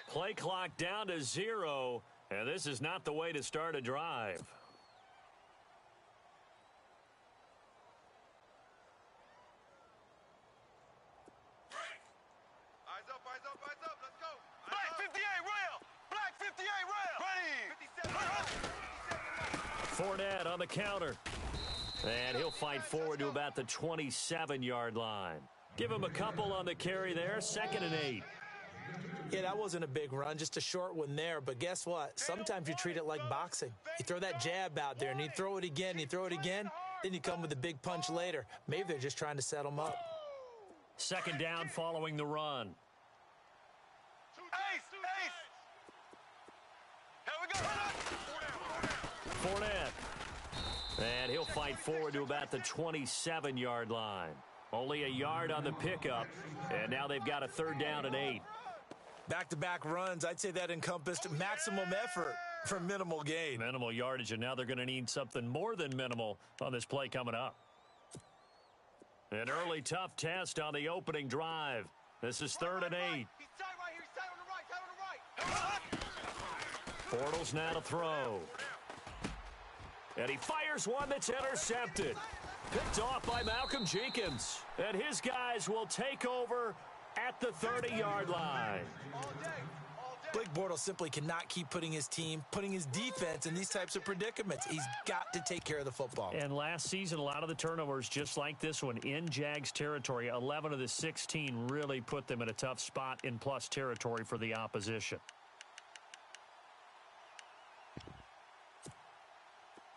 Play clock down to 0, and this is not the way to start a drive. Eyes up, let's go. Black 58 rail! Black 58 rail! Ready! Fournette on the counter. And he'll fight forward to about the 27-yard line. Give him a couple on the carry there, 2nd and 8. Yeah, that wasn't a big run, just a short one there. But guess what? Sometimes you treat it like boxing. You throw that jab out there, and you throw it again, then you come with a big punch later. Maybe they're just trying to set them up. 2nd down following the run. Ace! Here we go! Fournette. And he'll fight forward to about the 27-yard line. Only a yard on the pickup, and now they've got a 3rd down and 8. Back-to-back runs, I'd say that encompassed maximum effort for minimal gain. Minimal yardage, and now they're going to need something more than minimal on this play coming up. An early tough test on the opening drive. This is 3rd and 8. He's tight right here. He's tight on the right. Bortles now to throw. And he fires one that's intercepted. Picked off by Malcolm Jenkins. And his guys will take over at the 30-yard line. Blake Bortles simply cannot keep putting his defense in these types of predicaments. He's got to take care of the football. And last season, a lot of the turnovers, just like this one, in Jags territory, 11 of the 16 really put them in a tough spot in plus territory for the opposition.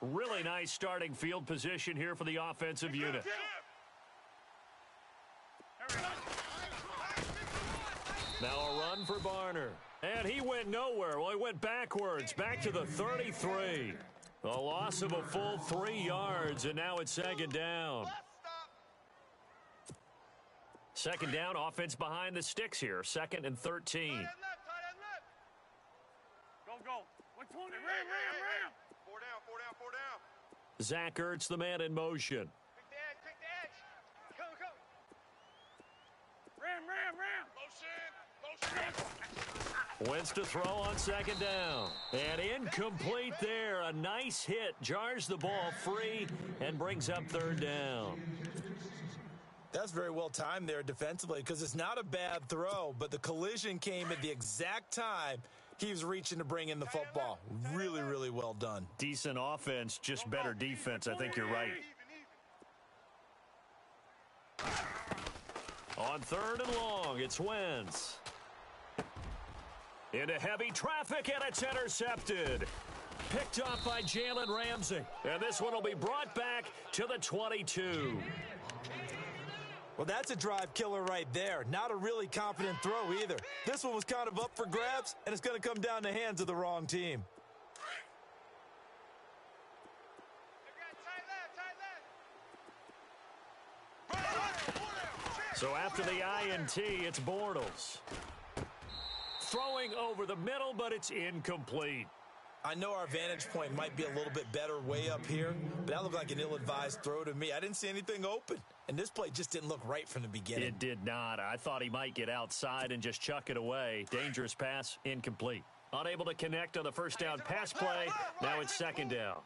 Really nice starting field position here for the offensive unit. Now a run for Barner. And he went nowhere. Well, he went backwards, back to the 33. A loss of a full 3 yards, and now it's 2nd down. 2nd down, offense behind the sticks here. 2nd and 13. Go. 120. Ram. 4 down. Zach Ertz, the man in motion. Pick the edge. Go. Ram. Motion. Wentz to throw on 2nd down. And incomplete there. A nice hit. Jars the ball free and brings up 3rd down. That's very well timed there defensively because it's not a bad throw, but the collision came at the exact time he was reaching to bring in the football. Really, really well done. Decent offense, just better defense. I think you're right. On 3rd and long, it's Wentz. Into heavy traffic, and it's intercepted. Picked off by Jalen Ramsey. And this one will be brought back to the 22. Well, that's a drive killer right there. Not a really confident throw either. This one was kind of up for grabs, and it's going to come down the hands of the wrong team. So after the INT, it's Bortles. Throwing over the middle, but it's incomplete. I know our vantage point might be a little bit better way up here, but that looked like an ill-advised throw to me. I didn't see anything open, and this play just didn't look right from the beginning. It did not. I thought he might get outside and just chuck it away. Dangerous pass, incomplete. Unable to connect on the 1st down pass play. Now it's 2nd down.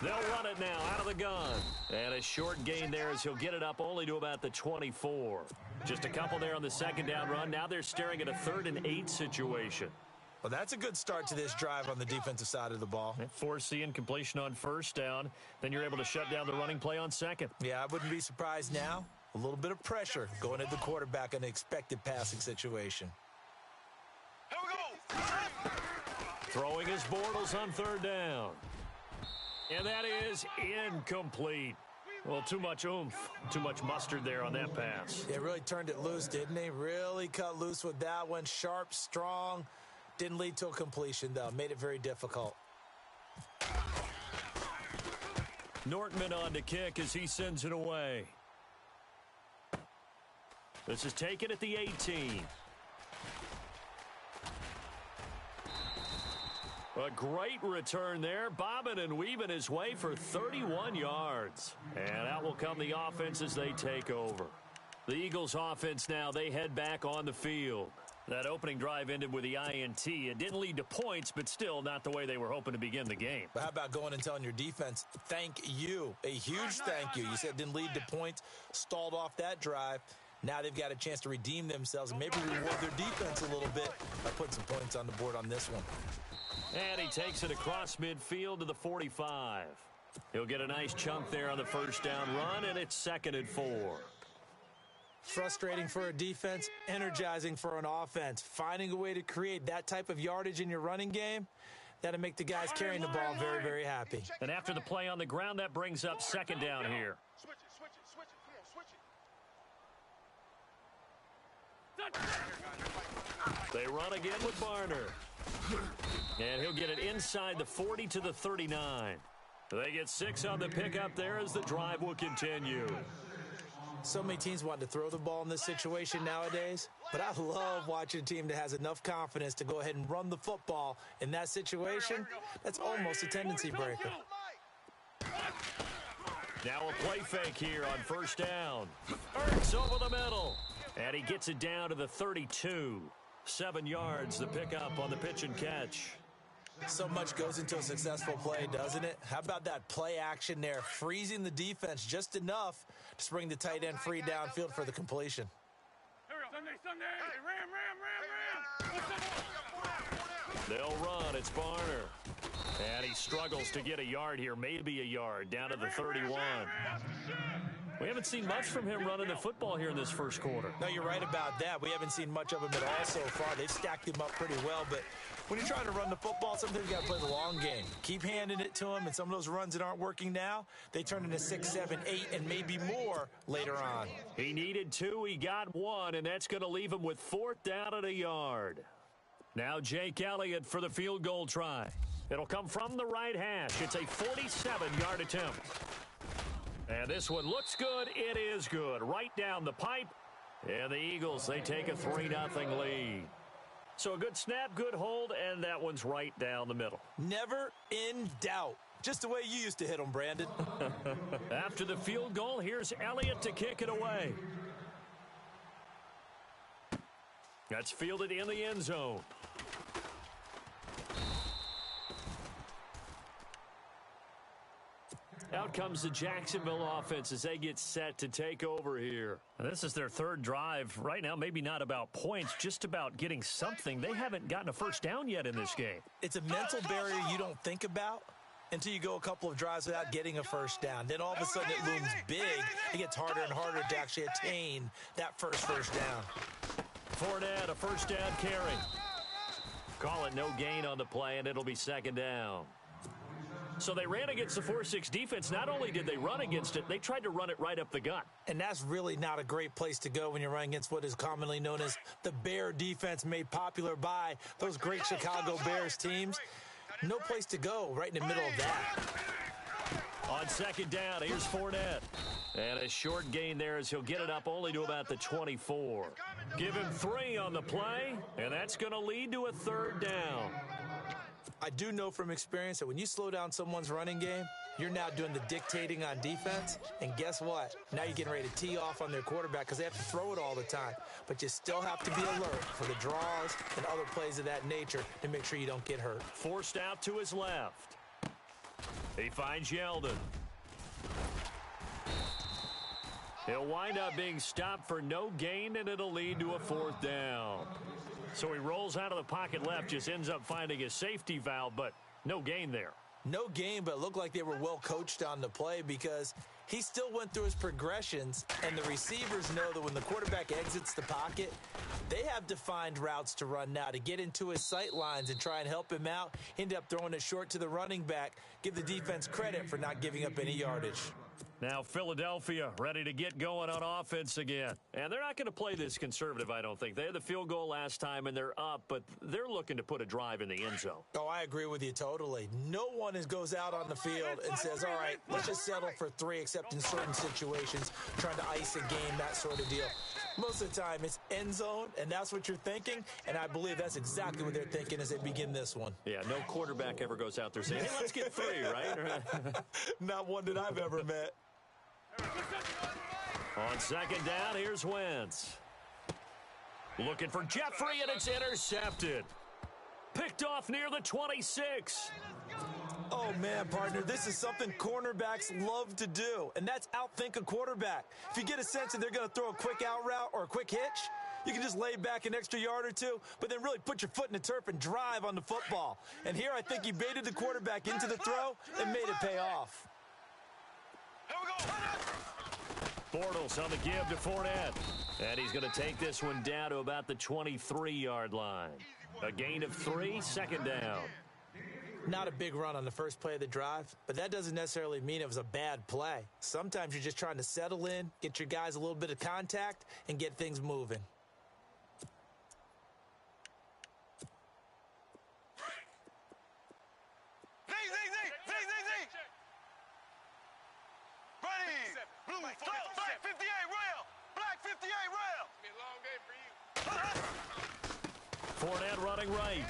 They'll run it now out of the gun. And a short gain there as he'll get it up only to about the 24. Just a couple there on the 2nd down run. Now they're staring at a 3rd and 8 situation. Well, that's a good start to this drive on the defensive side of the ball. Force the incompletion on 1st down. Then you're able to shut down the running play on 2nd. Yeah, I wouldn't be surprised now. A little bit of pressure going at the quarterback in an expected passing situation. Here we go. Throwing his Bortles on 3rd down. And that is incomplete. Well, too much oomph, too much mustard there on that pass. Yeah, really turned it loose, didn't he? Really cut loose with that one. Sharp, strong. Didn't lead to a completion, though. Made it very difficult. Nortman on to kick as he sends it away. This is taken at the 18. A great return there, bobbing and weaving his way for 31 yards. And out will come the offense as they take over. The Eagles offense now, they head back on the field. That opening drive ended with the INT. It didn't lead to points, but still not the way they were hoping to begin the game. But how about going and telling your defense, thank you, a huge thank you. You said it didn't lead to points, stalled off that drive. Now they've got a chance to redeem themselves and maybe reward their defense a little bit by putting some points on the board on this one. And he takes it across midfield to the 45. He'll get a nice chunk there on the first down run, and it's 2nd and 4. Frustrating for a defense, energizing for an offense. Finding a way to create that type of yardage in your running game, that'll make the guys carrying the ball very, very happy. And after the play on the ground, that brings up 2nd down here. Switch it, switch it, switch it. Come on, switch it. They run again with Barner. And he'll get it inside the 40 to the 39. They get 6 on the pickup there as the drive will continue. So many teams want to throw the ball in this situation nowadays, but I love watching a team that has enough confidence to go ahead and run the football in that situation. That's almost a tendency breaker. Now a play fake here on first down. Ertz over the middle. And he gets it down to the 32. 7 yards, the pickup on the pitch and catch. So much goes into a successful play, doesn't it? How about that play action there, freezing the defense just enough to bring the tight end free downfield for the completion. They'll run. It's Barner. And he struggles to get a yard here, maybe a yard, down to the 31. We haven't seen much from him running the football here in this first quarter. No, you're right about that. We haven't seen much of him at all so far. They've stacked him up pretty well, but when you're trying to run the football, sometimes you got to play the long game. Keep handing it to him, and some of those runs that aren't working now, they turn into 6, 7, 8, and maybe more later on. He needed 2. He got 1, and that's going to leave him with 4th down at a yard. Now Jake Elliott for the field goal try. It'll come from the right hash. It's a 47-yard attempt. And this one looks good. It is good. Right down the pipe. And the Eagles, they take a 3-0 lead. So a good snap, good hold, and that one's right down the middle. Never in doubt. Just the way you used to hit them, Brandon. After the field goal, here's Elliott to kick it away. That's fielded in the end zone. Out comes the Jacksonville offense as they get set to take over here. And this is their 3rd drive. Right now, maybe not about points, just about getting something. They haven't gotten a first down yet in this game. It's a mental barrier you don't think about until you go a couple of drives without getting a first down. Then all of a sudden it looms big. It gets harder and harder to actually attain that first down. Fournette, a first down carry. Call it no gain on the play, and it'll be 2nd down. So they ran against the 4-6 defense. Not only did they run against it, they tried to run it right up the gut. And that's really not a great place to go when you're running against what is commonly known as the Bear defense, made popular by those great Chicago Bears teams. No place to go right in the middle of that. On 2nd down, here's Fournette. And a short gain there as he'll get it up only to about the 24. Give him 3 on the play, and that's going to lead to a 3rd down. I do know from experience that when you slow down someone's running game, you're now doing the dictating on defense. And guess what? Now you're getting ready to tee off on their quarterback because they have to throw it all the time. But you still have to be alert for the draws and other plays of that nature to make sure you don't get hurt. Forced out to his left. He finds Yeldon. He'll wind up being stopped for no gain, and it'll lead to a 4th down. So he rolls out of the pocket left, just ends up finding a safety valve, but no gain there. No gain, but it looked like they were well coached on the play because he still went through his progressions, and the receivers know that when the quarterback exits the pocket, they have defined routes to run now to get into his sight lines and try and help him out. He ended up throwing it short to the running back. Give the defense credit for not giving up any yardage. Now Philadelphia ready to get going on offense again. And they're not going to play this conservative, I don't think. They had the field goal last time, and they're up, but they're looking to put a drive in the end zone. Oh, I agree with you totally. No one goes out on the field and says, all right, let's just settle for 3, except in certain situations, trying to ice a game, that sort of deal. Most of the time, it's end zone, and that's what you're thinking, and I believe that's exactly what they're thinking as they begin this one. Yeah, no quarterback ever goes out there saying, hey, let's get 3, right? Not one that I've ever met. On second down, here's Wentz. Looking for Jeffrey, and it's intercepted. Picked off near the 26. Oh, man, partner, this is something cornerbacks love to do, and that's outthink a quarterback. If you get a sense that they're going to throw a quick out route or a quick hitch, you can just lay back an extra yard or two, but then really put your foot in the turf and drive on the football. And here I think he baited the quarterback into the throw and made it pay off. Here we go. Bortles on the give to Fournette. And he's going to take this one down to about the 23-yard line. A gain of 3, second down. Not a big run on the first play of the drive, but that doesn't necessarily mean it was a bad play. Sometimes you're just trying to settle in, get your guys a little bit of contact, and get things moving. Black 58 rail. Black 58 rail. It's gonna be a long day for you. Fournette running right.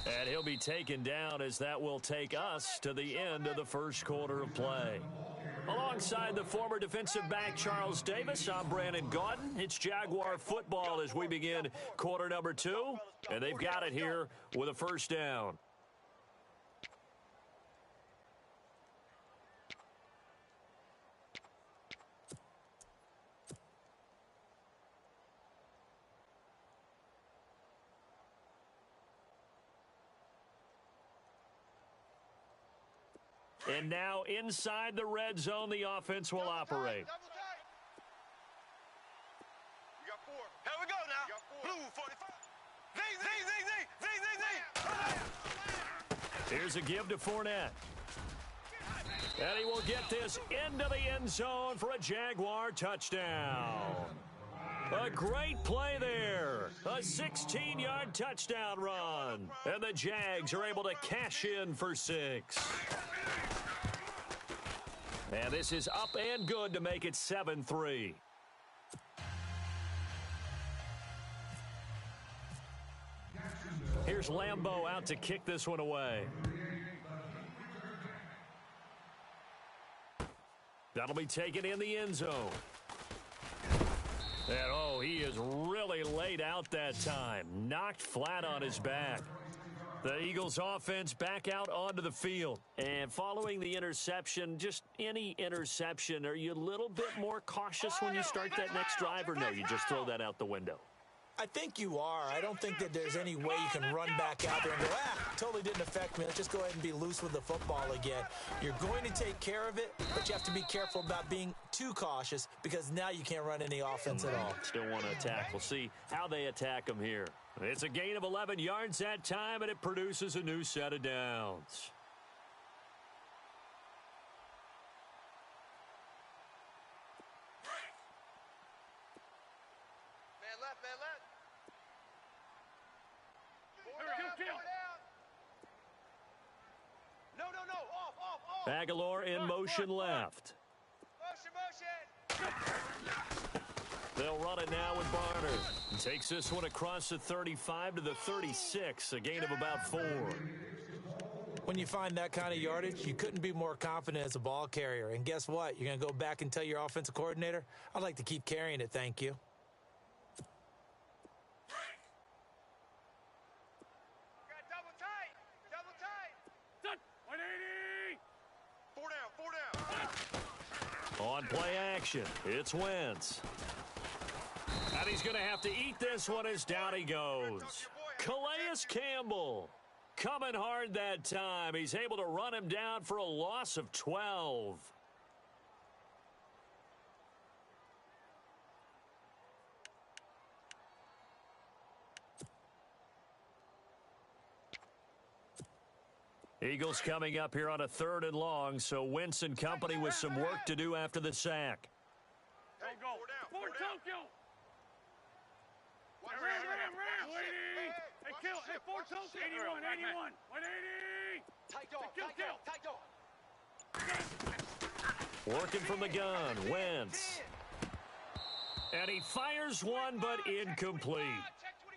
And he'll be taken down as that will take us to the end of the first quarter of play. Alongside the former defensive back Charles Davis, I'm Brandon Gaudin. It's Jaguar football as we begin quarter number 2. And they've got it here with a first down. And now inside the red zone, the offense will operate. Double tight. We got 4. Here we go now. Blue 45. Z. Here's a give to Fournette. And he will get this into the end zone for a Jaguar touchdown. A great play there. A 16-yard touchdown run. And the Jags are able to cash in for 6. And this is up and good to make it 7-3. Here's Lambeau out to kick this one away. That'll be taken in the end zone. And, oh, he is really laid out that time. Knocked flat on his back. The Eagles offense back out onto the field. And following the interception, just any interception, are you a little bit more cautious when you start that next drive, or no, you just throw that out the window? I think you are. I don't think that there's any way you can run back out there and go, totally didn't affect me. Let's just go ahead and be loose with the football again. You're going to take care of it, but you have to be careful about being too cautious because now you can't run any offense at all. Still want to attack. We'll see how they attack them here. It's a gain of 11 yards that time, and it produces a new set of downs. Man left, man left. No, off. Aguilar in motion left. Motion. They'll run it now with Barner. Takes this one across the 35 to the 36, a gain of about 4. When you find that kind of yardage, you couldn't be more confident as a ball carrier. And guess what? You're going to go back and tell your offensive coordinator, I'd like to keep carrying it, thank you. Double tight. 4 down. On play action, it's Wentz. And he's going to have to eat this one as down he goes. Calais Campbell coming hard that time. He's able to run him down for a loss of 12. Eagles coming up here on a 3rd and long, so Wentz and company with some work to do after the sack. Hey, go. 4 down. Tokyo. Hey, kill. Hey, 4 Tokyo. 81. 180. Tight dog. Working from the gun, Wentz. And he fires one, but incomplete.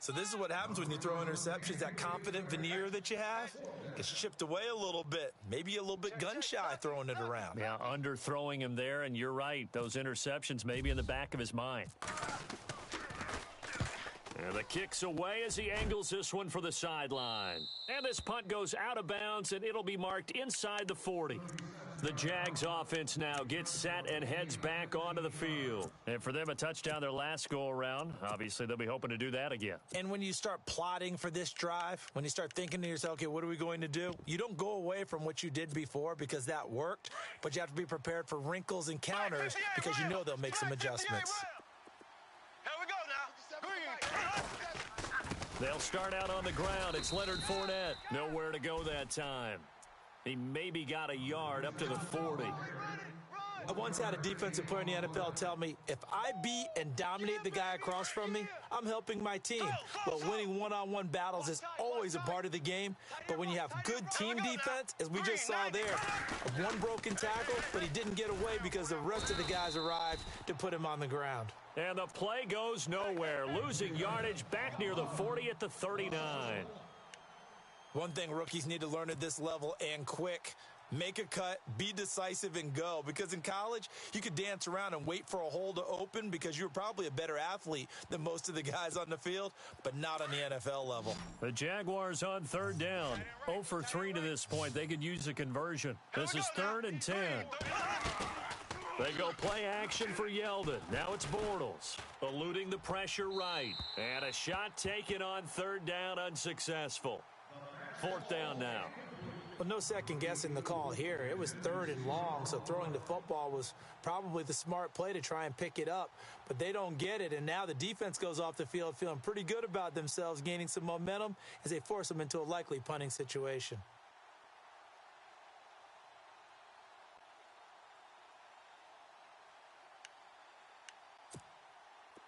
So this is what happens when you throw interceptions. That confident veneer that you have gets chipped away a little bit. Maybe a little bit gun-shy throwing it around. Yeah, underthrowing him there, and you're right. Those interceptions may be in the back of his mind. And the kick's away as he angles this one for the sideline. And this punt goes out of bounds, and it'll be marked inside the 40. The Jags offense now gets set and heads back onto the field. And for them, a touchdown their last go-around. Obviously, they'll be hoping to do that again. And when you start plotting for this drive, when you start thinking to yourself, okay, what are we going to do? You don't go away from what you did before because that worked, but you have to be prepared for wrinkles and counters because you know they'll make some adjustments. Here we go now. They'll start out on the ground. It's Leonard Fournette. Nowhere to go that time. He maybe got a yard up to the 40. I once had a defensive player in the NFL tell me, if I beat and dominate the guy across from me, I'm helping my team. Well, winning one-on-one battles is always a part of the game, but when you have good team defense, as we just saw there, one broken tackle, but he didn't get away because the rest of the guys arrived to put him on the ground. And the play goes nowhere, losing yardage back near the 40 at the 39. One thing rookies need to learn at this level and quick, make a cut, be decisive, and go. Because in college, you could dance around and wait for a hole to open because you're probably a better athlete than most of the guys on the field, but not on the NFL level. The Jaguars on third down. 0 for 3 to this point. They could use a conversion. This is 3rd and 10. They go play action for Yeldon. Now it's Bortles, eluding the pressure right. And a shot taken on 3rd down, unsuccessful. 4th down now. Well, no second guessing the call here. It was 3rd and long, so throwing the football was probably the smart play to try and pick it up. But they don't get it, and now the defense goes off the field feeling pretty good about themselves, gaining some momentum as they force them into a likely punting situation.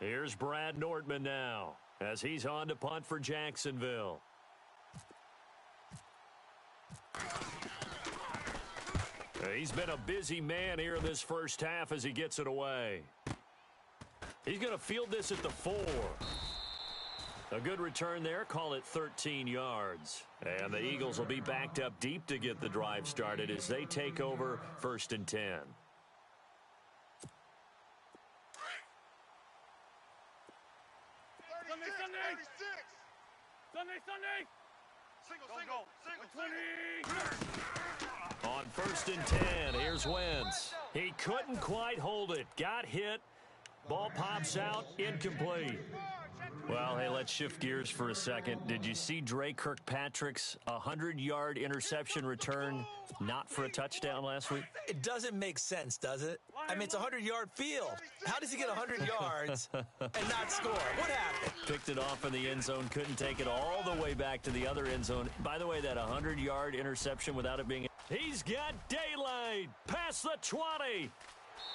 Here's Brad Nordman now as he's on to punt for Jacksonville. He's been a busy man here in this first half as he gets it away. He's going to field this at the 4. A good return there. Call it 13 yards. And the Eagles will be backed up deep to get the drive started as they take over 1st and 10. Sunday. Single. On 1st and 10, here's Wentz. He couldn't quite hold it. Got hit. Ball pops out. Incomplete. Well, hey, let's shift gears for a second. Did you see Dre Kirkpatrick's 100-yard interception return not for a touchdown last week? It doesn't make sense, does it? I mean, it's a 100-yard field. How does he get 100 yards and not score? What happened? Picked it off in the end zone, couldn't take it all the way back to the other end zone. By the way, that 100-yard interception without it being... He's got daylight. Past the 20.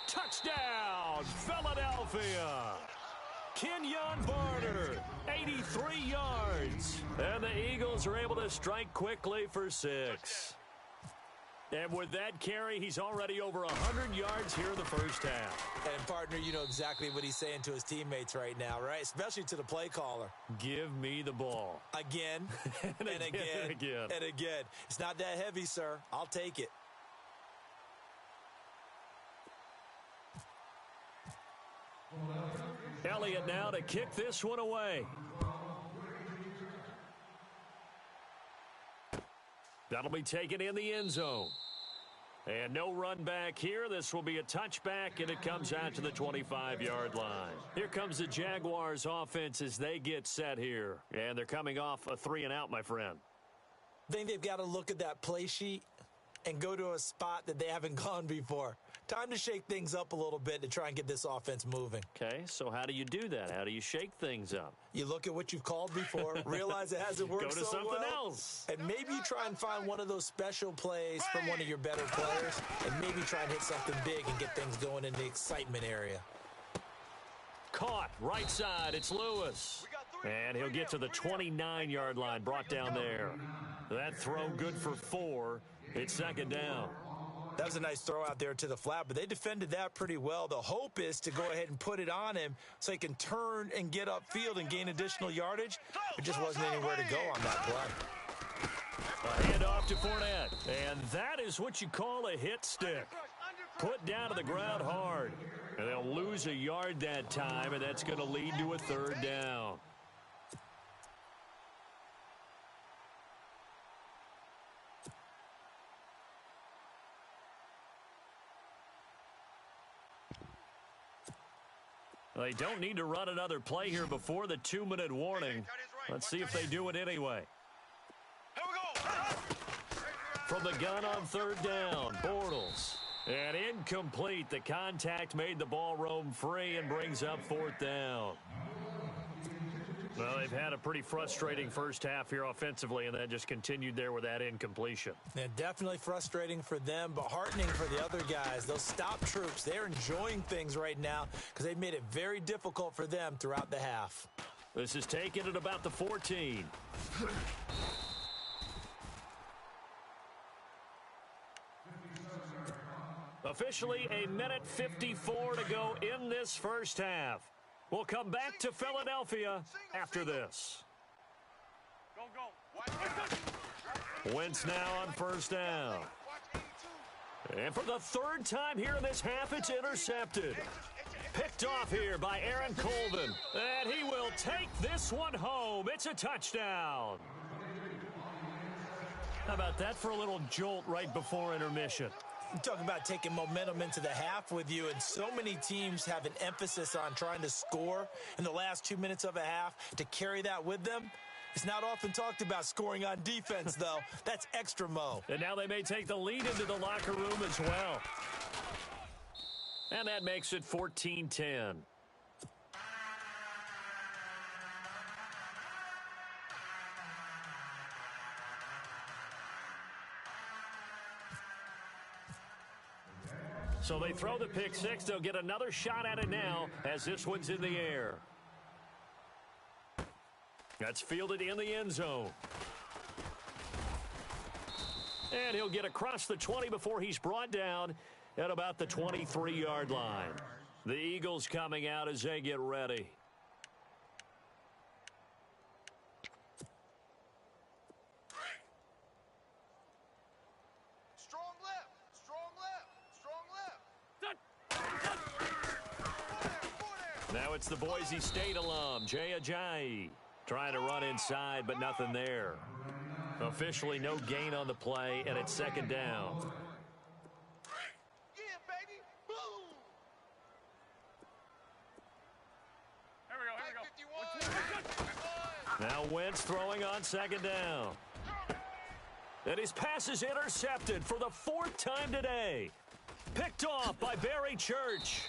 Touchdown, Philadelphia. Kenyon Barner, 83 yards. And the Eagles are able to strike quickly for 6. And with that carry, he's already over 100 yards here in the first half. And, partner, you know exactly what he's saying to his teammates right now, right? Especially to the play caller. Give me the ball. Again, and again. It's not that heavy, sir. I'll take it. Elliott now to kick this one away. That'll be taken in the end zone. And no run back here. This will be a touchback, and it comes out to the 25-yard line. Here comes the Jaguars offense as they get set here. And they're coming off a 3-and-out, my friend. I think they've got to look at that play sheet and go to a spot that they haven't gone before. Time to shake things up a little bit to try and get this offense moving. Okay, so how do you do that? How do you shake things up? You look at what you've called before, realize it hasn't worked so well. Go to something else. And maybe you try and find one of those special plays from one of your better players, and maybe try and hit something big and get things going in the excitement area. Caught, right side, it's Lewis. And he'll get to the 29-yard line, brought down there. That throw good for 4. It's 2nd down. That was a nice throw out there to the flat, but they defended that pretty well. The hope is to go ahead and put it on him so he can turn and get upfield and gain additional yardage. There just wasn't anywhere to go on that play. A handoff to Fournette, and that is what you call a hit stick. Put down to the ground hard, and they'll lose a yard that time, and that's going to lead to a third down. They don't need to run another play here before the 2-minute warning. Let's see if they do it anyway. Here we go. From the gun on third down, Bortles. And incomplete. The contact made the ball roam free and brings up fourth down. Well, they've had a pretty frustrating first half here offensively, and then just continued there with that incompletion. Yeah, definitely frustrating for them, but heartening for the other guys. Those stop troops, they're enjoying things right now because they've made it very difficult for them throughout the half. This is taken at about the 14. Officially a minute 54 to go in this first half. We'll come back to Philadelphia after this. Wentz now on first down. And for the third time here in this half, it's intercepted. Picked off here by Aaron Colvin. And he will take this one home. It's a touchdown. How about that for a little jolt right before intermission? You talk about taking momentum into the half with you, and so many teams have an emphasis on trying to score in the last 2 minutes of a half to carry that with them. It's not often talked about scoring on defense, though. That's extra mo. And now they may take the lead into the locker room as well. And that makes it 14-10. So they throw the pick six. They'll get another shot at it now as this one's in the air. That's fielded in the end zone. And he'll get across the 20 before he's brought down at about the 23-yard line. The Eagles coming out as they get ready. Now it's the Boise State alum, Jay Ajayi, trying to run inside, but nothing there. Officially no gain on the play, and it's second down. Yeah, baby. Boom. Here we go. Now Wentz throwing on second down. And his pass is intercepted for the fourth time today. Picked off by Barry Church.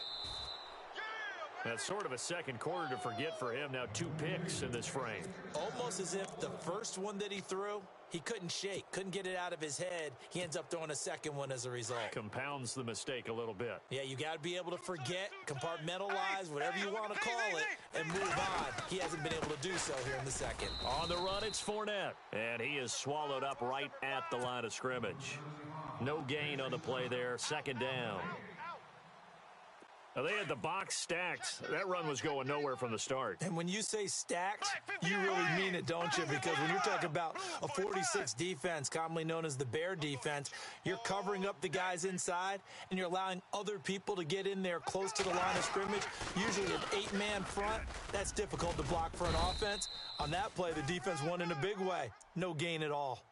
That's sort of a second quarter to forget for him. Now 2 picks in this frame. Almost as if the first one that he threw, he couldn't shake, couldn't get it out of his head. He ends up throwing a second one as a result. Compounds the mistake a little bit. Yeah, you got to be able to forget, compartmentalize, whatever you want to call it, and move on. He hasn't been able to do so here in the second. On the run, it's Fournette. And he is swallowed up right at the line of scrimmage. No gain on the play there. Second down. Now, they had the box stacked. That run was going nowhere from the start. And when you say stacked, you really mean it, don't you? Because when you're talking about a 46 defense, commonly known as the Bear defense, you're covering up the guys inside, and you're allowing other people to get in there close to the line of scrimmage, usually an 8-man front. That's difficult to block for an offense. On that play, the defense won in a big way. No gain at all.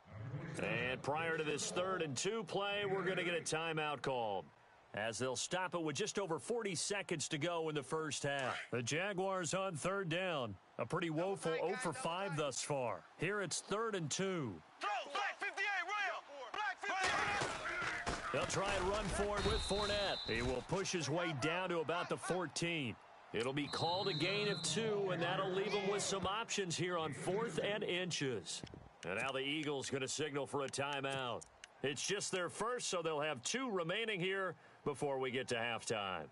And prior to this 3rd and 2 play, we're going to get a timeout called, as they'll stop it with just over 40 seconds to go in the first half. The Jaguars on third down. A pretty woeful 0 for 5 thus far. Here it's 3rd and 2. Throw, Black 58, rail. Black 58. They'll try and run for it with Fournette. He will push his way down to about the 14. It'll be called a gain of 2, and that'll leave them with some options here on 4th and inches. And now the Eagles going to signal for a timeout. It's just their first, so they'll have 2 remaining here before we get to halftime.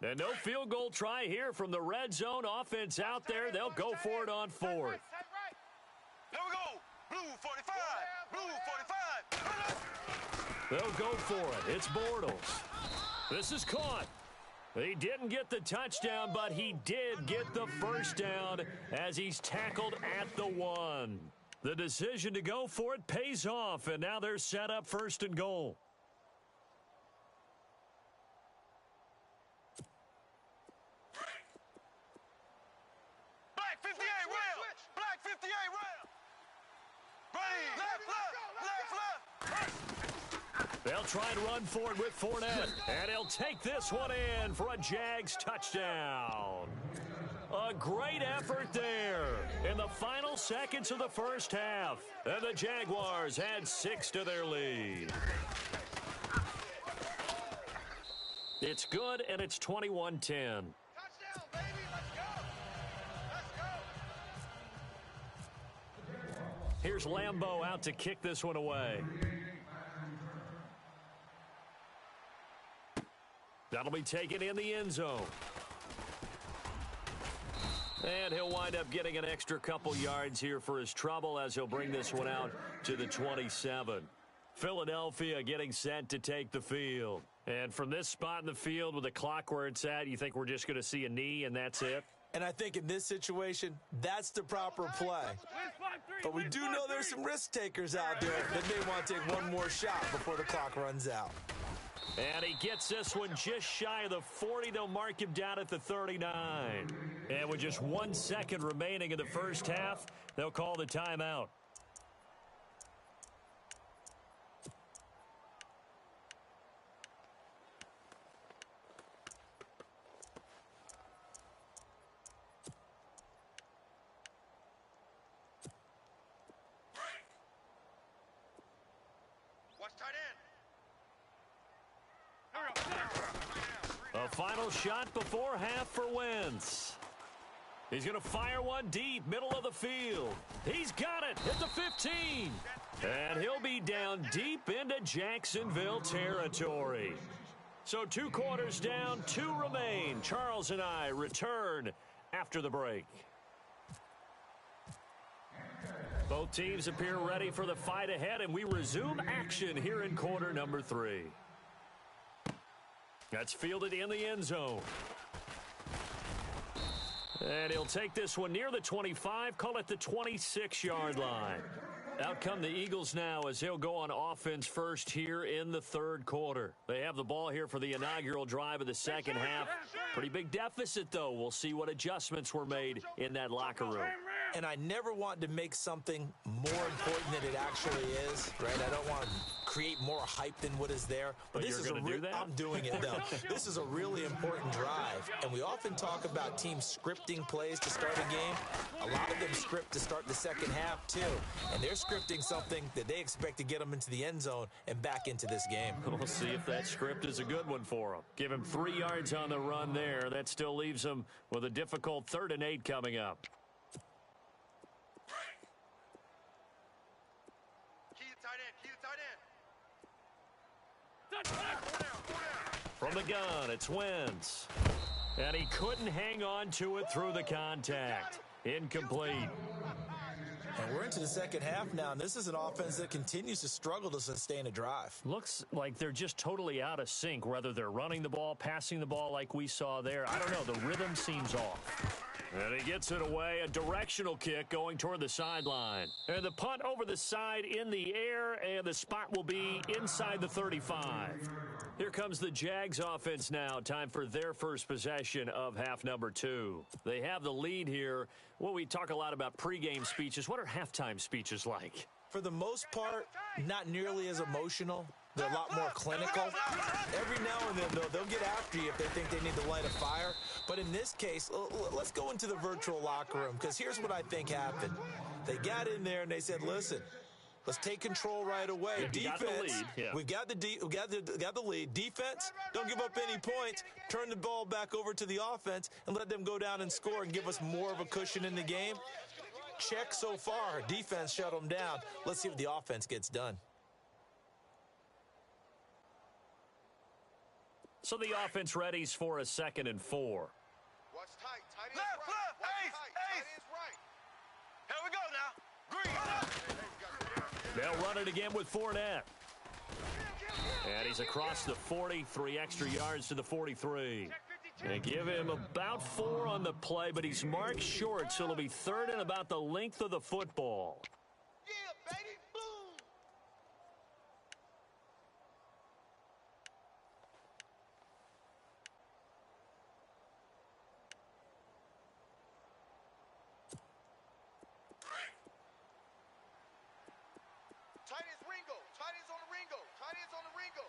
And no field goal try here from the red zone offense out there. They'll go for it on 4th. There we go. They'll go for it. It's Bortles. This is caught. He didn't get the touchdown, but he did get the first down as he's tackled at the 1. The decision to go for it pays off, and now they're set up 1st and goal. Black 58 rail. Black 58 rail. Ready. Left. They'll try and run for it with Fournette, and he'll take this one in for a Jags touchdown. A great effort there in the final seconds of the first half. And the Jaguars add 6 to their lead. It's good, and it's 21-10. Touchdown, baby. Let's go. Let's go. Here's Lambeau out to kick this one away. That'll be taken in the end zone. And he'll wind up getting an extra couple yards here for his trouble as he'll bring this one out to the 27. Philadelphia getting set to take the field. And from this spot in the field with the clock where it's at, you think we're just going to see a knee and that's it? And I think in this situation, that's the proper play. But we do know there's some risk takers out there that may want to take one more shot before the clock runs out. And he gets this one just shy of the 40. They'll mark him down at the 39. And with just 1 second remaining in the first half, they'll call the timeout. Watch tight end. A final shot before half for Wentz. He's going to fire one deep, middle of the field. He's got it at the 15. And he'll be down deep into Jacksonville territory. So 2 quarters down, 2 remain. Charles and I return after the break. Both teams appear ready for the fight ahead, and we resume action here in quarter number 3. That's fielded in the end zone. And he'll take this one near the 25, call it the 26-yard line. Out come the Eagles now as they'll go on offense first here in the 3rd quarter. They have the ball here for the inaugural drive of the second half. Pretty big deficit, though. We'll see what adjustments were made in that locker room. And I never want to make something more important than it actually is, right? I don't want to create more hype than what is there. But this you're is going to do that? I'm doing it, though. This is a really important drive. And we often talk about teams scripting plays to start a game. A lot of them script to start the second half, too. And they're scripting something that they expect to get them into the end zone and back into this game. We'll see if that script is a good one for them. Give him 3 yards on the run there. That still leaves him with a difficult 3rd and 8 coming up. From the gun, it's Wentz. And he couldn't hang on to it through the contact. Incomplete. And we're into the second half now, and this is an offense that continues to struggle to sustain a drive. Looks like they're just totally out of sync, whether they're running the ball, passing the ball like we saw there. I don't know. The rhythm seems off. And he gets it away, a directional kick going toward the sideline. And the punt over the side in the air, and the spot will be inside the 35. Here comes the Jags offense now. Time for their first possession of half number 2. They have the lead here. Well, we talk a lot about pregame speeches. What are halftime speeches like? For the most part, not nearly as emotional. They're a lot more clinical. Every now and then, they'll get after you if they think they need to light a fire. But in this case, let's go into the virtual locker room, because here's what I think happened. They got in there and they said, listen, let's take control right away. Defense, we got the lead. Defense, don't give up any points. Turn the ball back over to the offense and let them go down and score and give us more of a cushion in the game. Check so far. Defense shut them down. Let's see what the offense gets done. So the offense readies for a 2nd and 4. Watch tight. Tight ends Left, right. left, Watch ace, tight. ace. Tight ends right. Here we go now. Green. They'll run it again with Fournette. And he's across the 40, 3 extra yards to the 43. They give him about 4 on the play, but he's marked short, so it'll be 3rd and about the length of the football. Yeah, baby, boom. Tight ends Ringo. Tight ends on the Ringo. Tight ends on the Ringo.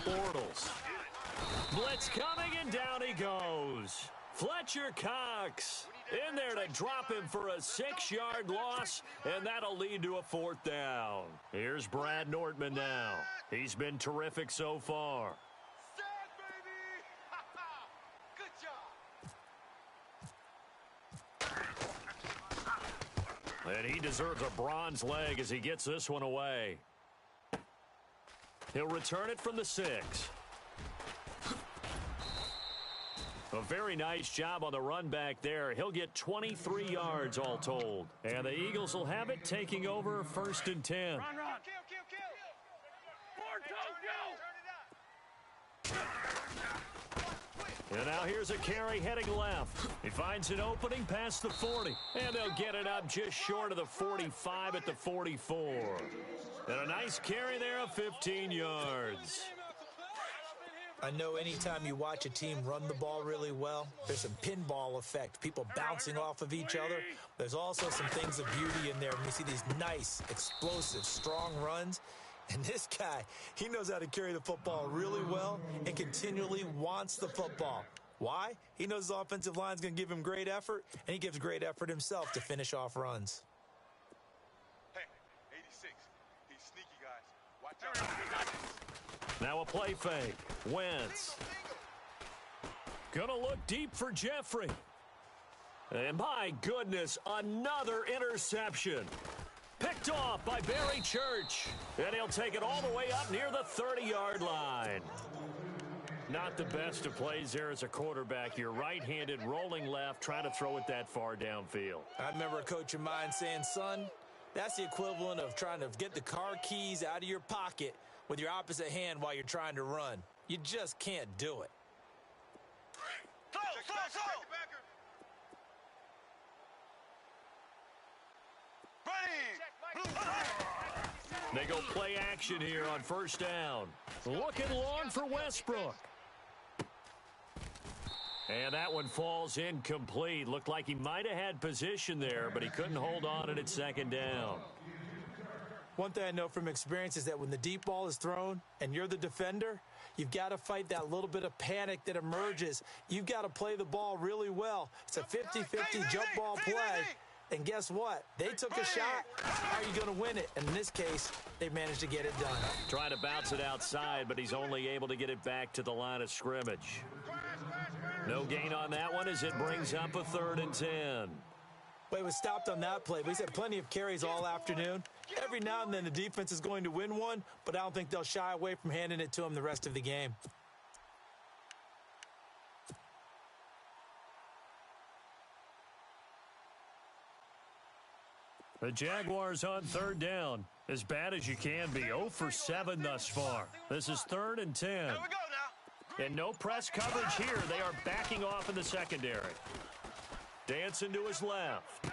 Bortles. Blitz coming, and down he goes. Fletcher Cox in there to drop him for a 6-yard loss, and that'll lead to a 4th down. Here's Brad Nortman now. He's been terrific so far. Sad, baby. Good job. And he deserves a bronze leg as he gets this one away. He'll return it from the 6. A very nice job on the run back there. He'll get 23 yards all told. And the Eagles will have it, taking over 1st and 10. Run. Kill. And now here's a carry heading left. He finds an opening past the 40. And they'll get it up just short of the 45 at the 44. And a nice carry there of 15 yards. I know anytime you watch a team run the ball really well, there's some pinball effect, people bouncing off of each other. There's also some things of beauty in there when you see these nice, explosive, strong runs. And this guy, he knows how to carry the football really well and continually wants the football. Why? He knows his offensive line's going to give him great effort, and he gives great effort himself to finish off runs. Hey, 86. He's sneaky, guys. Watch out. Now a play fake. Wentz. Gonna look deep for Jeffrey. And my goodness, another interception. Picked off by Barry Church. And he'll take it all the way up near the 30-yard line. Not the best of plays there as a quarterback. You're right-handed, rolling left, trying to throw it that far downfield. I remember a coach of mine saying, son, that's the equivalent of trying to get the car keys out of your pocket with your opposite hand while you're trying to run. You just can't do it. They go play action here on 1st down. Looking long for Westbrook. And that one falls incomplete. Looked like he might have had position there, but he couldn't hold on at 2nd down. One thing I know from experience is that when the deep ball is thrown and you're the defender, you've got to fight that little bit of panic that emerges. You've got to play the ball really well. It's a 50-50 jump ball play. And guess what? They took a shot. How are you going to win it? And in this case, they managed to get it done. Trying to bounce it outside, but he's only able to get it back to the line of scrimmage. No gain on that one as it brings up a 3rd and 10. Well, he was stopped on that play, but he's had plenty of carries all afternoon. Every now and then the defense is going to win one, but I don't think they'll shy away from handing it to him the rest of the game. The Jaguars on 3rd down. As bad as you can be. 0 for 7 thus far. This is 3rd and 10. Here we go now. And no press coverage here. They are backing off in the secondary. Dancing to his left.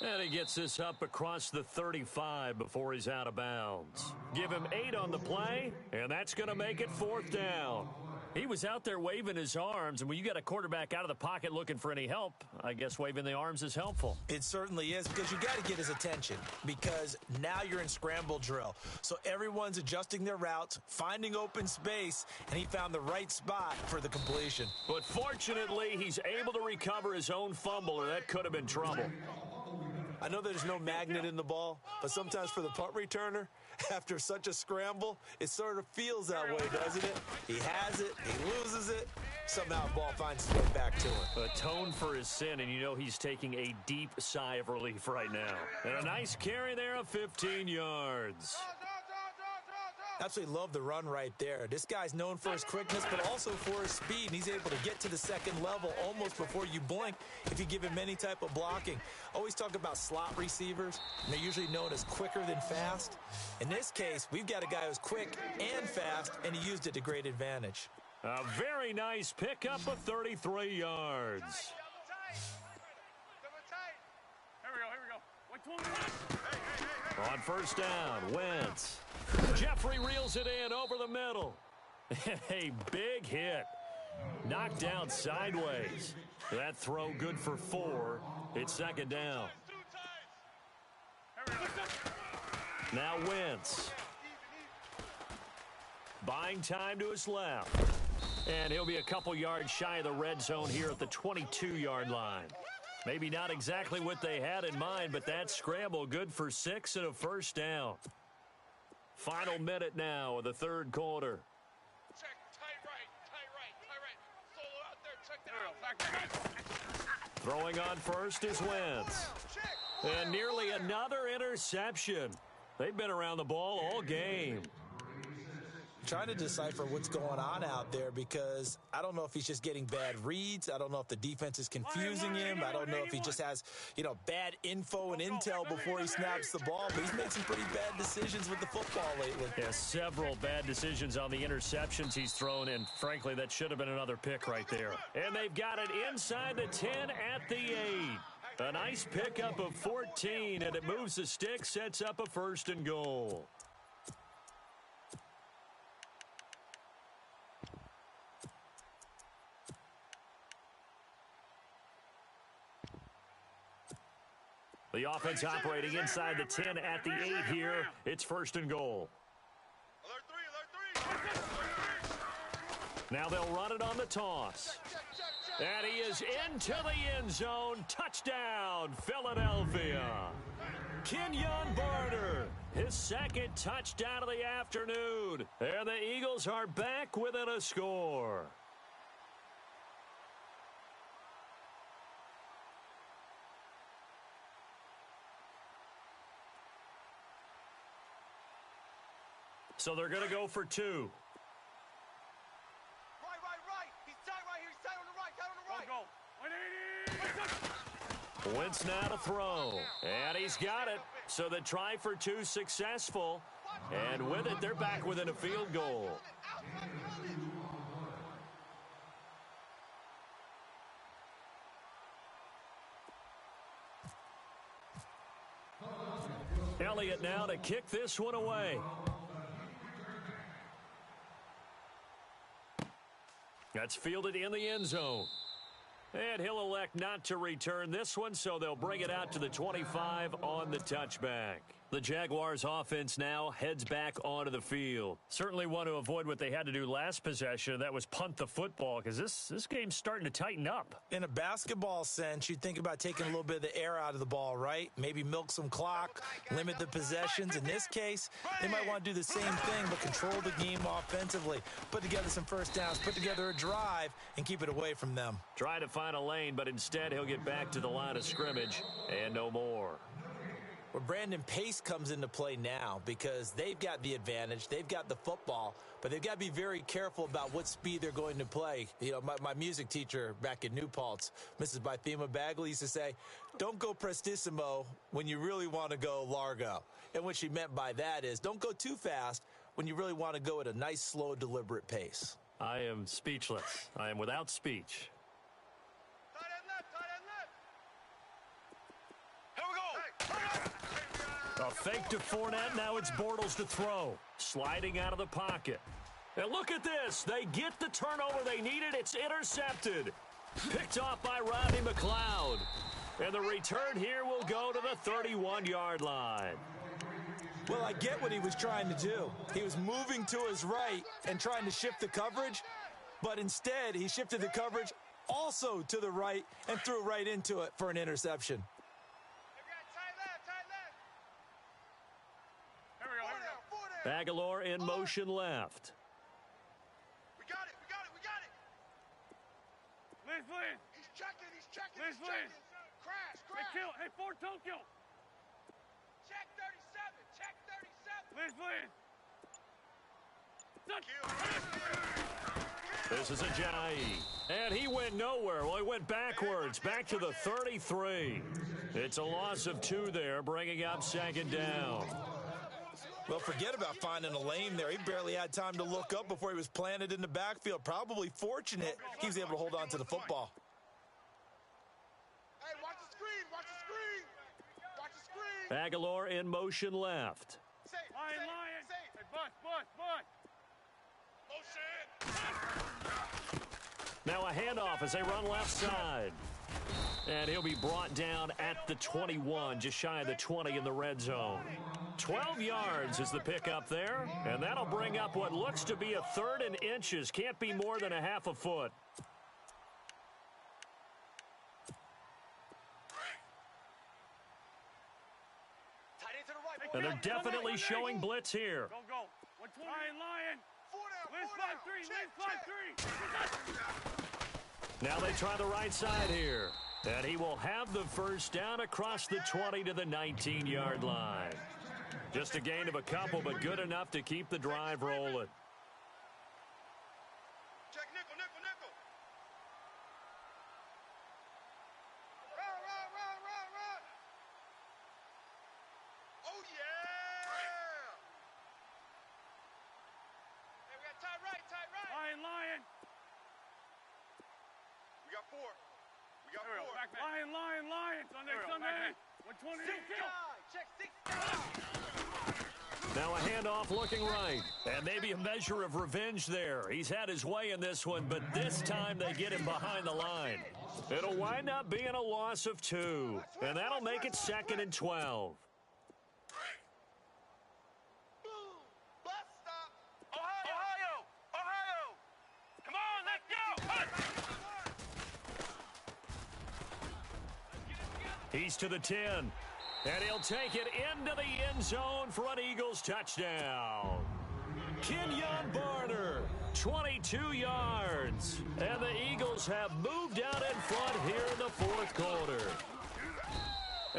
And he gets this up across the 35 before he's out of bounds. Give him 8 on the play, and that's going to make it 4th down. He was out there waving his arms, and when you got a quarterback out of the pocket looking for any help, I guess waving the arms is helpful. It certainly is, because you got to get his attention, because now you're in scramble drill. So everyone's adjusting their routes, finding open space, and he found the right spot for the completion. But fortunately, he's able to recover his own fumble, or that could have been trouble. I know there's no magnet in the ball, but sometimes for the punt returner, after such a scramble, it sort of feels that way, doesn't it? He has it, he loses it, somehow the ball finds its way back to him. Atone for his sin, and you know he's taking a deep sigh of relief right now. And a nice carry there of 15 yards. Absolutely love the run right there. This guy's known for his quickness, but also for his speed. And he's able to get to the second level almost before you blink if you give him any type of blocking. Always talk about slot receivers, and they're usually known as quicker than fast. In this case, we've got a guy who's quick and fast, and he used it to great advantage. A very nice pickup of 33 yards. Here we go. On first down, Wentz. Jeffrey reels it in over the middle. A big hit. Knocked down sideways. That throw good for 4. It's second down. Now Wentz. Buying time to his left. And he'll be a couple yards shy of the red zone here at the 22-yard line. Maybe not exactly what they had in mind, but that scramble good for 6 and a first down. Final minute now of the third quarter. Check, tight right. Solo out there, check that. Throwing on first is Wentz. And nearly another interception. They've been around the ball all game. Trying to decipher what's going on out there because I don't know if he's just getting bad reads. I don't know if the defense is confusing him. I don't know if he just has, bad info and intel before he snaps the ball. But he's made some pretty bad decisions with the football lately. Yeah, several bad decisions on the interceptions he's thrown, and frankly, that should have been another pick right there. And they've got it inside the 10 at the 8. A nice pickup of 14, and it moves the stick, sets up a 1st and goal. The offense operating inside the 10 at the 8 here. It's 1st and goal. Alert 3. Now they'll run it on the toss. And he is into the end zone. Touchdown, Philadelphia. Kenyon Barner, his 2nd touchdown of the afternoon. And the Eagles are back within a score. So they're going to go for 2. Right. He's tight right here. He's tight on the right. Wentz now to throw. And he's got it. So the try for 2 successful. And with it, they're back within a field goal. Elliott now to kick this one away. That's fielded in the end zone. And he'll elect not to return this one, so they'll bring it out to the 25 on the touchback. The Jaguars offense now heads back onto the field. Certainly want to avoid what they had to do last possession, that was punt the football, because this game's starting to tighten up. In a basketball sense, you think about taking a little bit of the air out of the ball, right? Maybe milk some clock, limit the possessions. In this case, they might want to do the same thing, but control the game offensively. Put together some first downs, put together a drive, and keep it away from them. Try to find a lane, but instead he'll get back to the line of scrimmage and no more. Well, Brandon, pace comes into play now because they've got the advantage. They've got the football, but they've got to be very careful about what speed they're going to play. My music teacher back in New Paltz, Mrs. Bythema Bagley, used to say, don't go prestissimo when you really want to go largo. And what she meant by that is don't go too fast when you really want to go at a nice, slow, deliberate pace. I am speechless. I am without speech. A fake to Fournette. Now it's Bortles to throw. Sliding out of the pocket. And look at this. They get the turnover they needed. It's intercepted. Picked off by Rodney McLeod. And the return here will go to the 31-yard line. Well, I get what he was trying to do. He was moving to his right and trying to shift the coverage, but instead he shifted the coverage also to the right and threw right into it for an interception. Aguilar in motion left. We got it. Liz. He's checking. Liz. Crash. Hey, kill. Hey, Ford, don't kill. Check 37. Liz. This is Ajayi. And he went nowhere. Well, he went backwards, back to the 33. It's a loss of 2 there, bringing up second down. Well, forget about finding a lane there. He barely had time to look up before he was planted in the backfield. Probably fortunate he was able to hold on to the football. Hey, watch the screen. Watch the screen. Watch the screen. Aguilar in motion left. Safe. Lion, safe, lion. safe. Hey, bust, bust, bust. Now a handoff as they run left side. And he'll be brought down at the 21, just shy of the 20 in the red zone. 12 yards is the pickup there, and that'll bring up what looks to be a 3rd and inches. Can't be more than a half a foot. Tight end to the right. And they're definitely showing blitz here. Go, go. 120. Lion, lion. 4 down. Lens 5-3. Lens 5-3. Now they try the right side here. And he will have the first down across the 20 to the 19-yard line. Just a gain of a couple, but good enough to keep the drive rolling. Check nickel, nickel, nickel. Run, run, run, run, run. Oh, yeah. Hey, we got tight right, tight right. Lion, lion. We got 4. We got There we go. 4. Back, lion, lion, lion. Sunday, Sunday. 120. 6 guy. Check 6 guy. Now a handoff looking right. And maybe a measure of revenge there. He's had his way in this one, but this time they get him behind the line. It'll wind up being a loss of 2. And that'll make it 2nd and 12. Boom. Bus stop. Ohio! Ohio! Come on, let's go. He's to the 10. And he'll take it into the end zone for an Eagles touchdown. Kenyon Barner, 22 yards. And the Eagles have moved out in front here in the 4th quarter.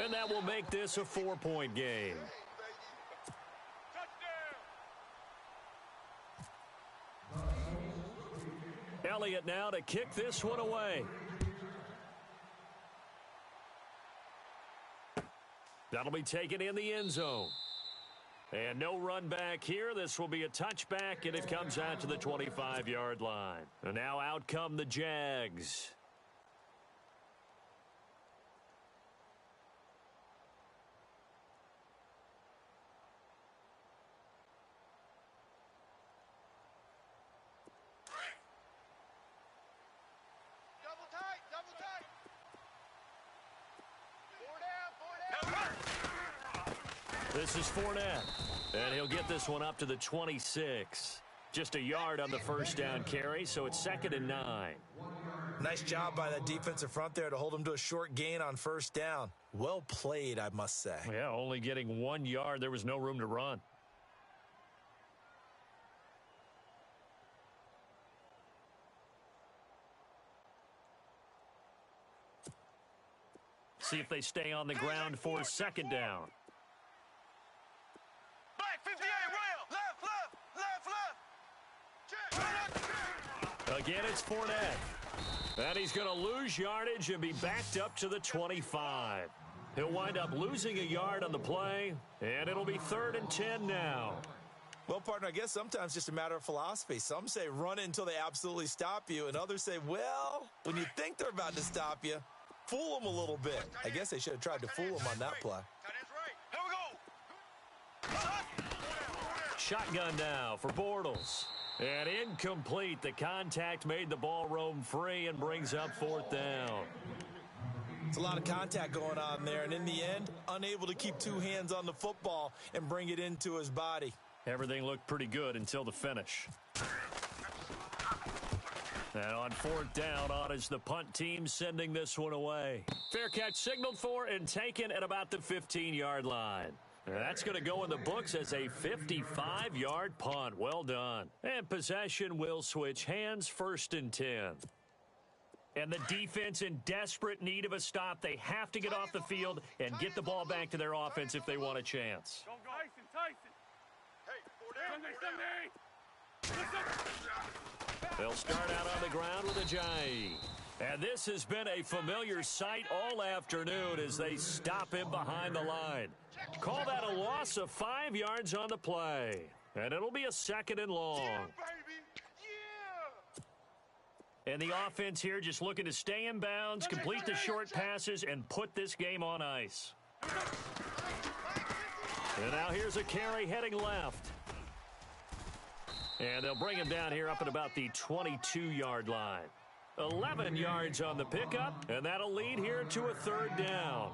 And that will make this a 4-point game. Elliott now to kick this one away. That'll be taken in the end zone. And no run back here. This will be a touchback, and it comes out to the 25-yard line. And now out come the Jags. Double tight, double tight. 4 down, 4 down. This is Fournette, and he'll get this one up to the 26. Just a yard on the first down carry, so it's 2nd and 9. Nice job by that defensive front there to hold him to a short gain on first down. Well played, I must say. Yeah, only getting 1 yard. There was no room to run. See if they stay on the ground for 2nd down. Black 58, rail. Left, left, left, left. Check. Again, it's Fournette. And he's going to lose yardage and be backed up to the 25. He'll wind up losing a yard on the play, and it'll be 3rd and 10 now. Well, partner, I guess sometimes it's just a matter of philosophy. Some say run it until they absolutely stop you, and others say, well, when you think they're about to stop you, fool them a little bit. I guess they should have tried to fool them on that play. Tight end's right. Here we go. Shotgun now for Bortles. And incomplete. The contact made the ball roam free and brings up 4th down. It's a lot of contact going on there, and in the end, unable to keep 2 hands on the football and bring it into his body. Everything looked pretty good until the finish. And on 4th down, on is the punt team sending this one away. Fair catch signaled for and taken at about the 15-yard line. And that's going to go in the books as a 55-yard punt. Well done. And possession will switch hands, 1st and 10. And the defense in desperate need of a stop. They have to get off the field and get the ball back to their offense if they want a chance. Go, go. Tyson, Tyson. Hey, 4 down, Sunday, 4 down. Sunday. They'll start out on the ground with a J. And this has been a familiar sight all afternoon as they stop him behind the line. Call that a loss of 5 yards on the play. And it'll be a 2nd and long. Yeah, baby. Yeah. And the offense here just looking to stay in bounds, complete the short passes, and put this game on ice. And now here's a carry heading left. And they'll bring him down here up at about the 22-yard line. 11 yards on the pickup, and that'll lead here to a 3rd down.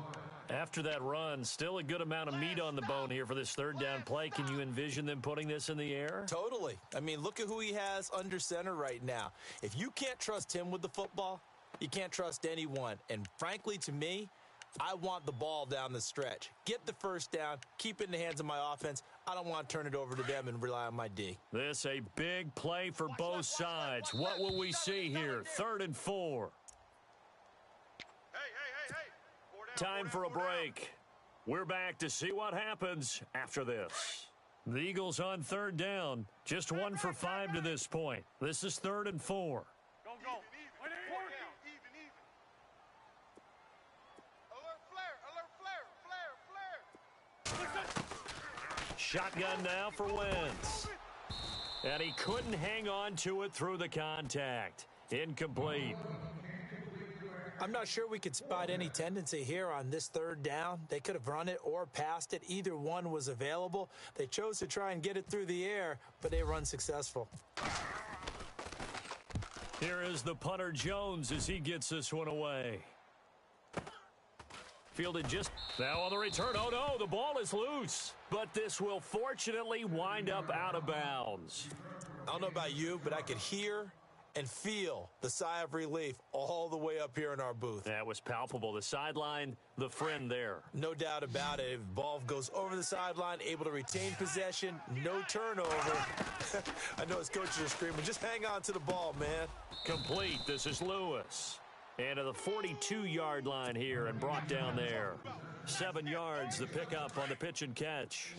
After that run, still a good amount of meat on the bone here for this 3rd down play. Can you envision them putting this in the air? Totally. I mean, look at who he has under center right now. If you can't trust him with the football, you can't trust anyone. And frankly, to me, I want the ball down the stretch. Get the 1st down, keep it in the hands of my offense. I don't want to turn it over to them and rely on my D. This a big play for both sides. What will we see here? 3rd and 4. Hey. Time for a break. We're back to see what happens after this. The Eagles on 3rd down. Just 1 for 5 to this point. This is 3rd and 4. Go. Even. Alert flare. Shotgun now for Wentz. And he couldn't hang on to it through the contact. Incomplete. I'm not sure we could spot any tendency here on this 3rd down. They could have run it or passed it. Either one was available. They chose to try and get it through the air, but they were unsuccessful. Here is the punter Jones as he gets this one away. Fielded just now on the return. Oh, no, the ball is loose. But this will fortunately wind up out of bounds. I don't know about you, but I could hear and feel the sigh of relief all the way up here in our booth. That was palpable. The sideline, the friend there. No doubt about it. If the ball goes over the sideline, able to retain possession, no turnover. I know his coaches are screaming, just hang on to the ball, man. Complete. This is Lewis. And to the 42-yard line here and brought down there. 7 yards, the pickup on the pitch and catch.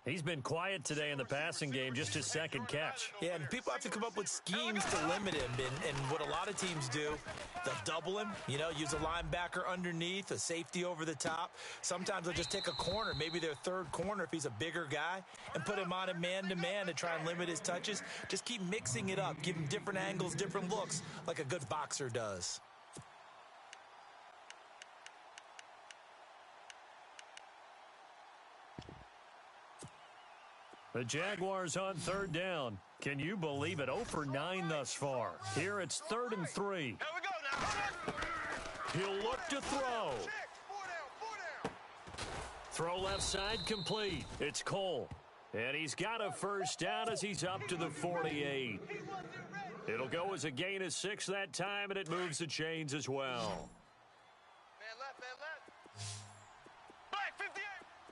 He's been quiet today in the passing game, just his 2nd catch. Yeah, and people have to come up with schemes to limit him. And what a lot of teams do, they'll double him, use a linebacker underneath, a safety over the top. Sometimes they'll just take a corner, maybe their 3rd corner if he's a bigger guy, and put him on a man-to-man to try and limit his touches. Just keep mixing it up, give him different angles, different looks, like a good boxer does. The Jaguars on 3rd down. Can you believe it? 0 for 9 thus far. Here it's 3rd and 3. Here we go now. He'll look to throw. Check. 4 down. Throw left side complete. It's Cole. And he's got a 1st down as he's up to the 48. It'll go as a gain of 6 that time, and it moves the chains as well. Man left. Black 58.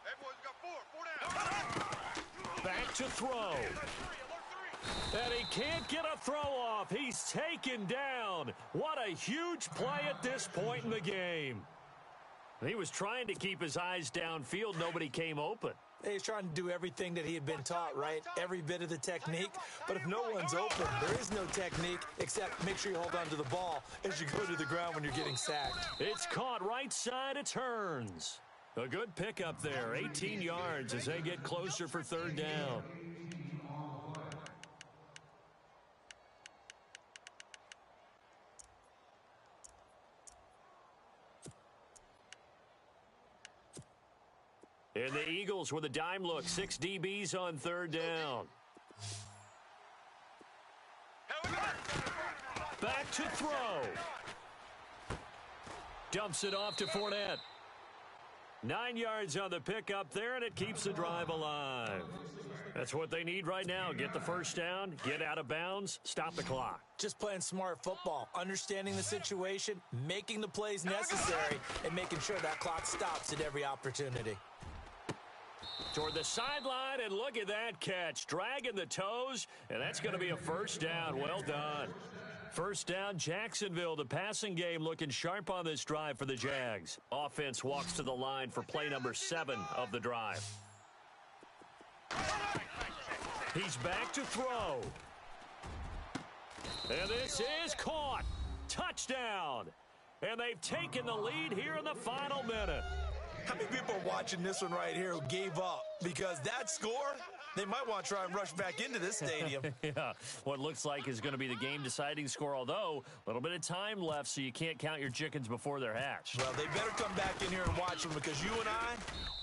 That boy's got 4 down. Back to throw. Alert 3. And he can't get a throw off. He's taken down. What a huge play at this point in the game. He was trying to keep his eyes downfield. Nobody came open. He's trying to do everything that he had been taught, right? Every bit of the technique. But if no one's open, there is no technique except make sure you hold on to the ball as you go to the ground when you're getting sacked. It's caught right side. It turns. A good pickup there. 18 yards as they get closer for 3rd down. And the Eagles with a dime look. 6 DBs on 3rd down. Back to throw. Dumps it off to Fournette. 9 yards on the pickup there, and it keeps the drive alive. That's what they need right now. Get the 1st down, get out of bounds, stop the clock. Just playing smart football, understanding the situation, making the plays necessary, and making sure that clock stops at every opportunity. Toward the sideline, and look at that catch. Dragging the toes, and that's going to be a 1st down. Well done. 1st down, Jacksonville. The passing game looking sharp on this drive for the Jags. Offense walks to the line for play number 7 of the drive. He's back to throw. And this is caught. Touchdown. And they've taken the lead here in the final minute. How many people are watching this one right here who gave up? Because that score, they might want to try and rush back into this stadium. Yeah, what looks like is going to be the game-deciding score, although a little bit of time left, so you can't count your chickens before they're hatched. Well, they better come back in here and watch them because you and I,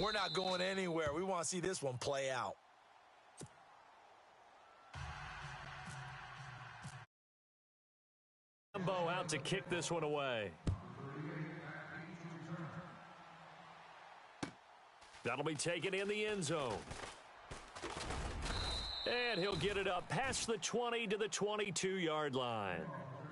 we're not going anywhere. We want to see this one play out. Rambo out to kick this one away. That'll be taken in the end zone. And he'll get it up past the 20 to the 22-yard line.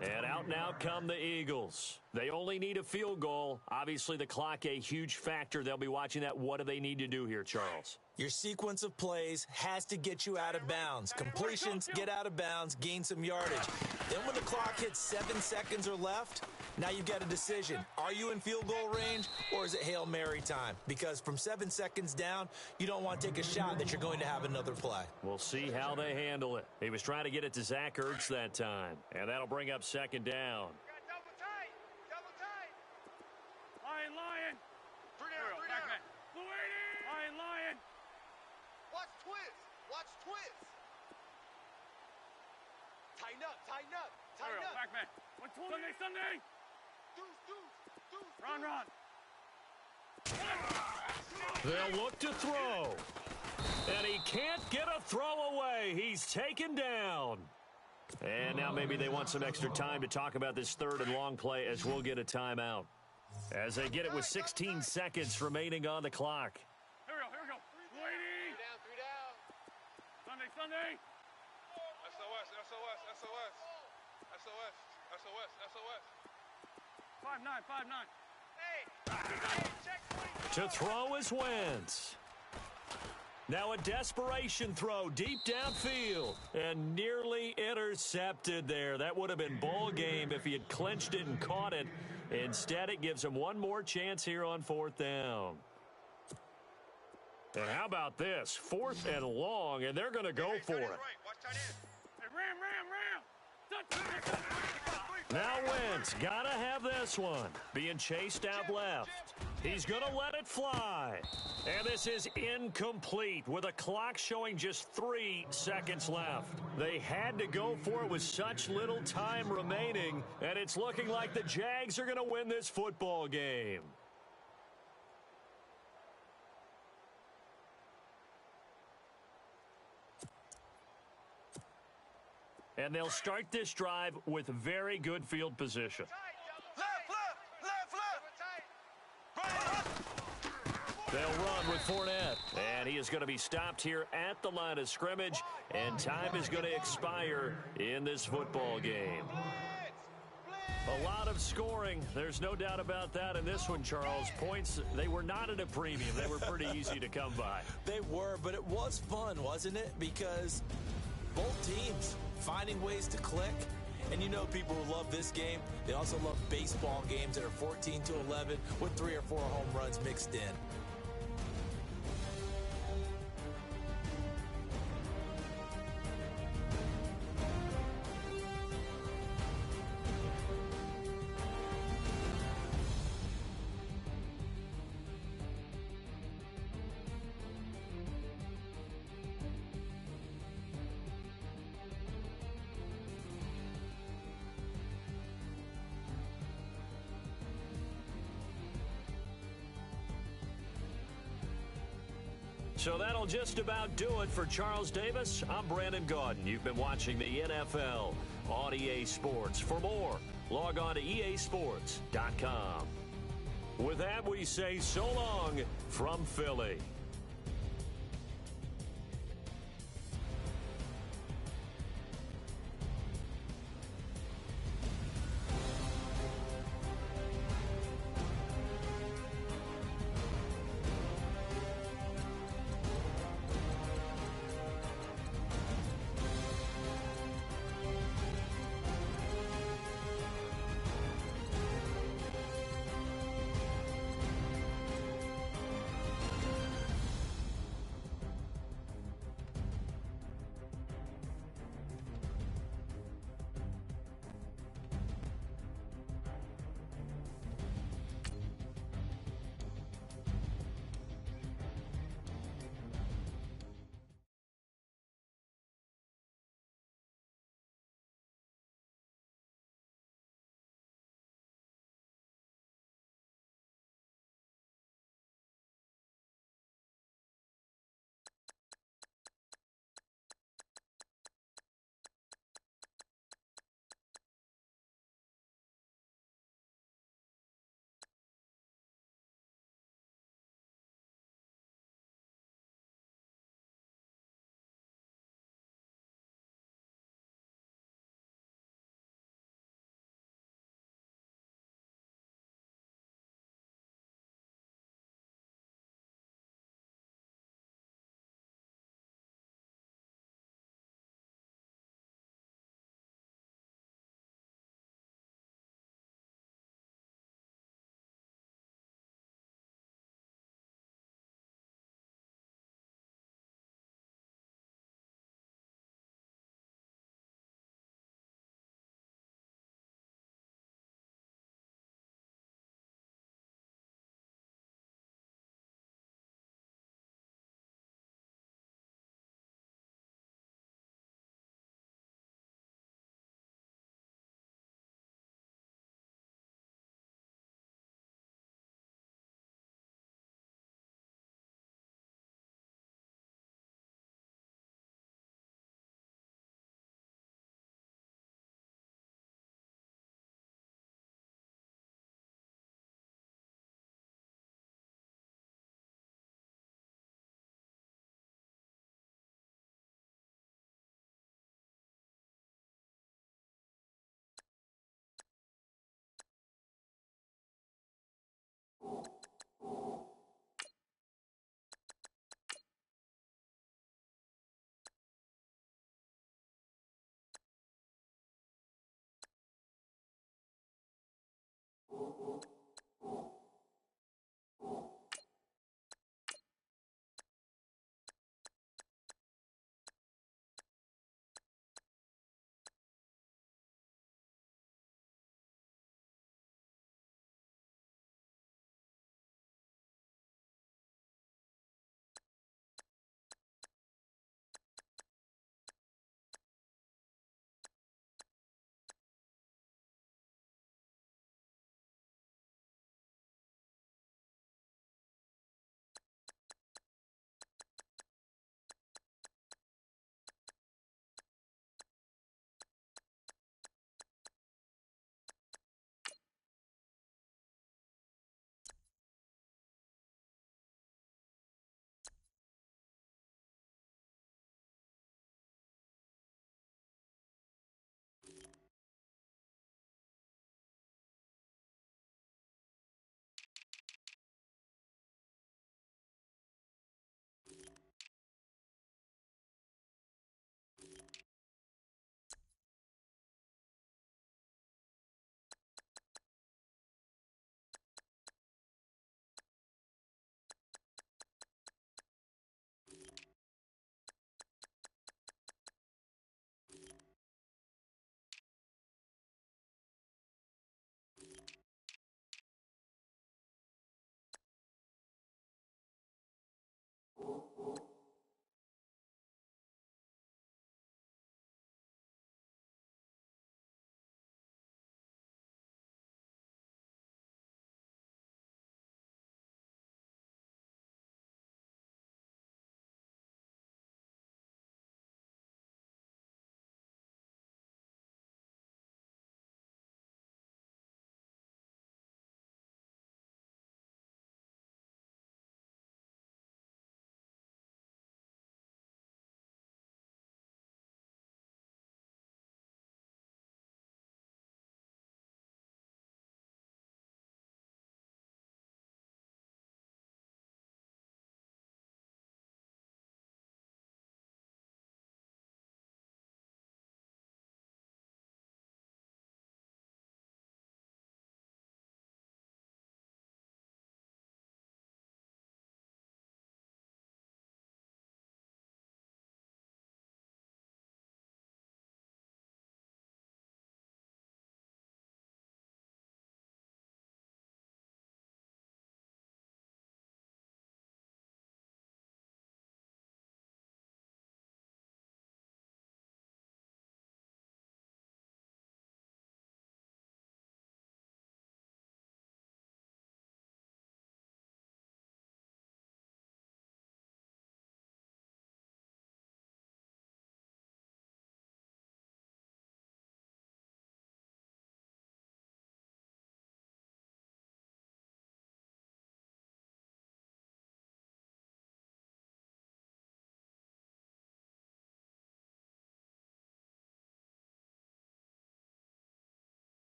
And out now come the Eagles. They only need a field goal. Obviously, the clock a huge factor. They'll be watching that. What do they need to do here, Charles? Your sequence of plays has to get you out of bounds. Completions, get out of bounds, gain some yardage. Then when the clock hits 7 seconds or left, now you've got a decision. Are you in field goal range or is it Hail Mary time? Because from 7 seconds down, you don't want to take a shot that you're going to have another play. We'll see how they handle it. He was trying to get it to Zach Ertz that time. And that'll bring up second down. Double tight. Double tight. Lion. Three down. Blue 80. Lion. Watch twist. Watch twist. Tighten up. Tighten up. Tighten up. Backman. 120. Sunday. Deuce. Run. They'll look to throw. And he can't get a throw away. He's taken down. And now maybe they want some extra time to talk about this third and long play as we'll get a timeout. As they get it with 16 seconds remaining on the clock. Here we go. Blue 80. Three down. Sunday. SOS. 5-9. Hey, check point. To throw is Wentz. Now a desperation throw deep downfield and nearly intercepted there. That would have been ball game if he had clinched it and caught it. Instead, it gives him one more chance here on fourth down. And how about this? 4th and long, and they're going to go for it. Watch tight end. Hey, Ram. Now Wentz got to have this one. Being chased out left. He's going to let it fly. And this is incomplete with a clock showing just 3 seconds left. They had to go for it with such little time remaining, and it's looking like the Jags are going to win this football game. And they'll start this drive with very good field position. They'll run with Fournette, and he is going to be stopped here at the line of scrimmage, and time is going to expire in this football game. A lot of scoring. There's no doubt about that in this one, Charles. Points, they were not at a premium. They were pretty easy to come by. They were, but it was fun, wasn't it? Because both teams finding ways to click. And you know people who love this game, they also love baseball games that are 14-11 with 3 or 4 home runs mixed in. So that'll just about do it for Charles Davis. I'm Brandon Gaudin. You've been watching the NFL on EA Sports. For more, log on to easports.com. With that, we say so long from Philly.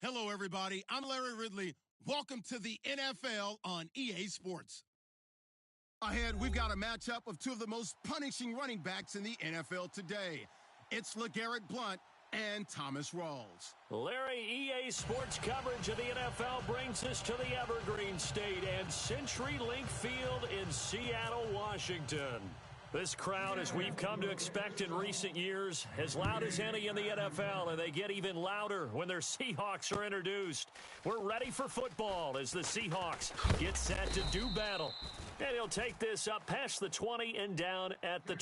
Hello, everybody. I'm Larry Ridley. Welcome to the NFL on EA Sports. Ahead, we've got a matchup of two of the most punishing running backs in the NFL today. It's LeGarrette Blount and Thomas Rawls. Larry, EA Sports coverage of the NFL brings us to the Evergreen State and CenturyLink Field in Seattle, Washington. This crowd, as we've come to expect in recent years, as loud as any in the NFL, and they get even louder when their Seahawks are introduced. We're ready for football as the Seahawks get set to do battle. And he'll take this up past the 20 and down at the